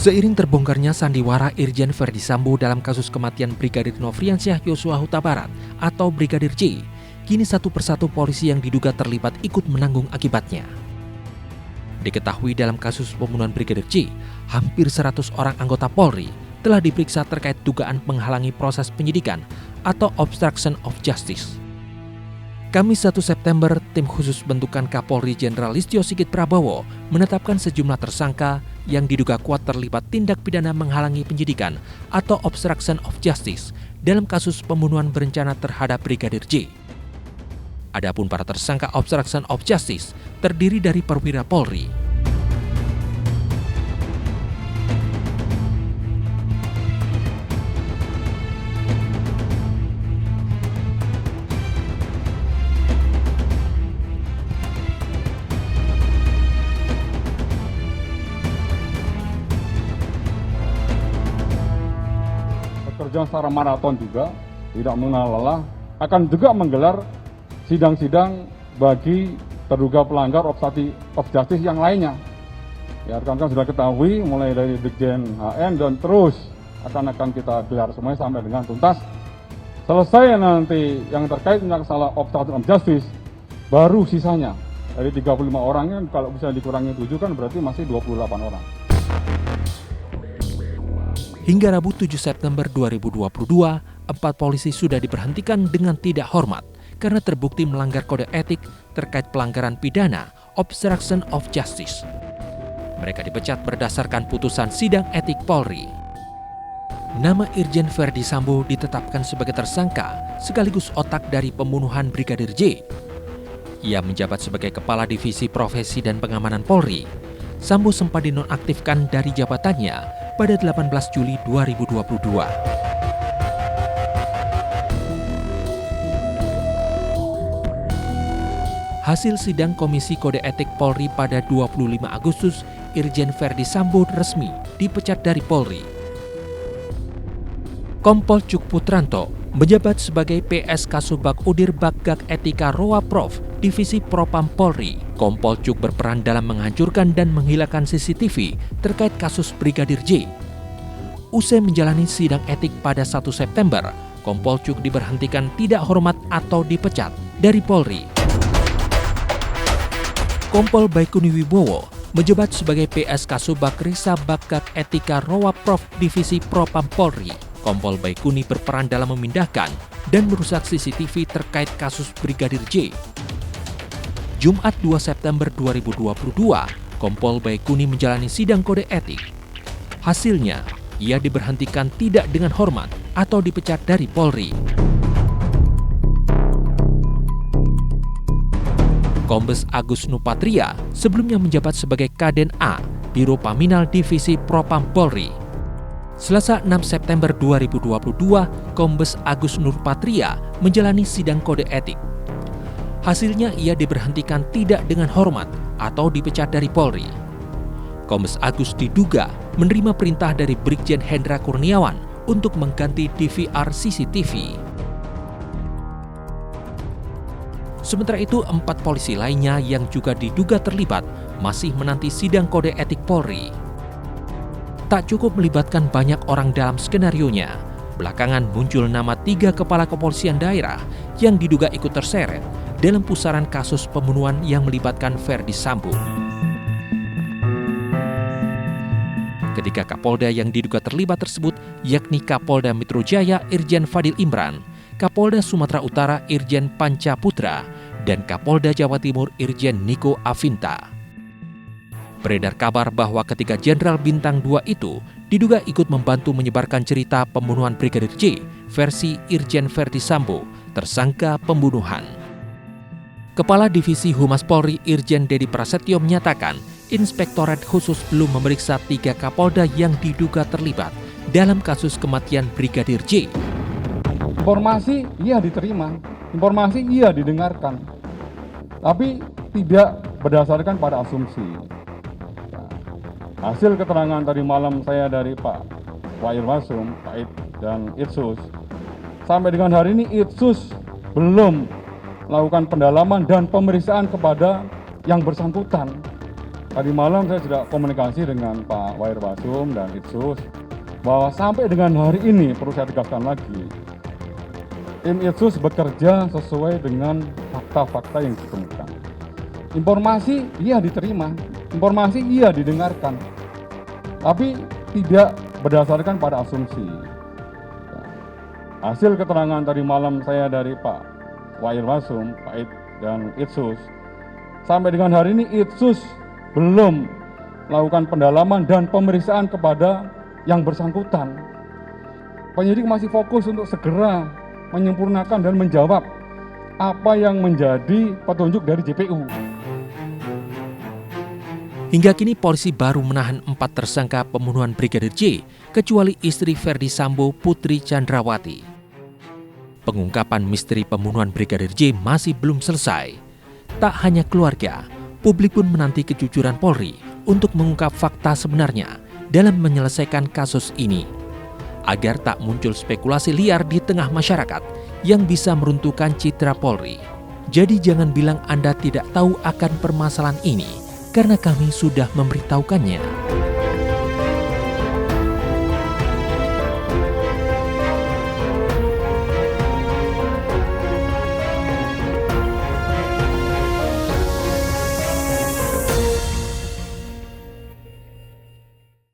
Seiring terbongkarnya sandiwara Irjen Verdi Sambo dalam kasus kematian Brigadir Nofriansyah Yosua Huta Barat atau Brigadir J, kini satu persatu polisi yang diduga terlibat ikut menanggung akibatnya. Diketahui dalam kasus pembunuhan Brigadir J, hampir 100 orang anggota Polri telah diperiksa terkait dugaan menghalangi proses penyidikan atau obstruction of justice. Kamis 1 September, tim khusus bentukan Kapolri Jenderal Listio Sigit Prabowo menetapkan sejumlah tersangka yang diduga kuat terlibat tindak pidana menghalangi penyidikan atau obstruction of justice dalam kasus pembunuhan berencana terhadap Brigadir J. Adapun para tersangka obstruction of justice terdiri dari perwira Polri. Bekerja secara maraton juga, tidak mengenal lelah, akan juga menggelar sidang-sidang bagi terduga pelanggar obstruction of justice yang lainnya. Ya, rekan-rekan sudah ketahui mulai dari Brigjen HN dan terus akan kita gelar semuanya sampai dengan tuntas. Selesai nanti yang terkait dengan masalah obstruction of justice, baru sisanya dari 35 orangnya kalau bisa dikurangi 7 kan berarti masih 28 orang. Hingga Rabu 7 September 2022, 4 polisi sudah diberhentikan dengan tidak hormat karena terbukti melanggar kode etik terkait pelanggaran pidana obstruction of justice. Mereka dipecat berdasarkan putusan sidang etik Polri. Nama Irjen Verdi Sambo ditetapkan sebagai tersangka sekaligus otak dari pembunuhan Brigadir J. Ia menjabat sebagai Kepala Divisi Profesi dan Pengamanan Polri. Sambo sempat dinonaktifkan dari jabatannya pada 18 Juli 2022. Hasil sidang Komisi Kode Etik Polri pada 25 Agustus, Irjen Verdi Sambo resmi dipecat dari Polri. Kompol Cuk Putranto menjabat sebagai PS Kasubag Udir Baggak Etika Roa Prof Divisi Propam Polri. Kompol Cuk berperan dalam menghancurkan dan menghilangkan CCTV terkait kasus Brigadir J. Usai menjalani sidang etik pada 1 September, Kompol Cuk diberhentikan tidak hormat atau dipecat dari Polri. Kompol Baikuni Wibowo menjabat sebagai PS Kasubag Risa Baggak Etika Roa Prof Divisi Propam Polri. Kompol Baikuni berperan dalam memindahkan dan merusak CCTV terkait kasus Brigadir J. Jumat 2 September 2022, Kompol Baikuni menjalani sidang kode etik. Hasilnya, ia diberhentikan tidak dengan hormat atau dipecat dari Polri. Kombes Agus Nupatria sebelumnya menjabat sebagai Kaden A, Biro Paminal Divisi Propam Polri. Selasa 6 September 2022, Kombes Agus Nurpatria menjalani sidang kode etik. Hasilnya ia diberhentikan tidak dengan hormat atau dipecat dari Polri. Kombes Agus diduga menerima perintah dari Brigjen Hendra Kurniawan untuk mengganti DVR CCTV. Sementara itu, 4 polisi lainnya yang juga diduga terlibat masih menanti sidang kode etik Polri. Tak cukup melibatkan banyak orang dalam skenarionya, belakangan muncul nama 3 kepala kepolisian daerah yang diduga ikut terseret dalam pusaran kasus pembunuhan yang melibatkan Verdi Sambo. Ketiga Kapolda yang diduga terlibat tersebut yakni Kapolda Metro Jaya Irjen Fadil Imran, Kapolda Sumatera Utara Irjen Panca Putra, dan Kapolda Jawa Timur Irjen Niko Afinta. Beredar kabar bahwa ketiga Jenderal Bintang 2 itu diduga ikut membantu menyebarkan cerita pembunuhan Brigadir J versi Irjen Verdi Sambo, tersangka pembunuhan. Kepala Divisi Humas Polri Irjen Dedi Prasetyo menyatakan Inspektorat Khusus belum memeriksa 3 Kapolda yang diduga terlibat dalam kasus kematian Brigadir J. Informasi iya diterima, informasi iya didengarkan, tapi tidak berdasarkan pada asumsi. Hasil keterangan tadi malam saya dari Pak Irwasum, Pak dan Itsus, sampai dengan hari ini Itsus belum melakukan pendalaman dan pemeriksaan kepada yang bersangkutan. Tadi malam saya sudah komunikasi dengan Pak Wairwasum dan Itsus bahwa sampai dengan hari ini, perlu saya tegaskan lagi, tim Itsus bekerja sesuai dengan fakta-fakta yang ditemukan. Informasi iya diterima, informasi iya didengarkan, tapi tidak berdasarkan pada asumsi. Hasil keterangan tadi malam saya dari Pak Wairwasum, dan Itsus, sampai dengan hari ini Itsus belum melakukan pendalaman dan pemeriksaan kepada yang bersangkutan. Penyidik masih fokus untuk segera menyempurnakan dan menjawab apa yang menjadi petunjuk dari JPU. Hingga kini polisi baru menahan 4 tersangka pembunuhan Brigadir J, kecuali istri Ferdi Sambo, Putri Chandrawati. Pengungkapan misteri pembunuhan Brigadir J masih belum selesai. Tak hanya keluarga, publik pun menanti kejujuran Polri untuk mengungkap fakta sebenarnya dalam menyelesaikan kasus ini, agar tak muncul spekulasi liar di tengah masyarakat yang bisa meruntuhkan citra Polri. Jadi jangan bilang Anda tidak tahu akan permasalahan ini, karena kami sudah memberitahukannya.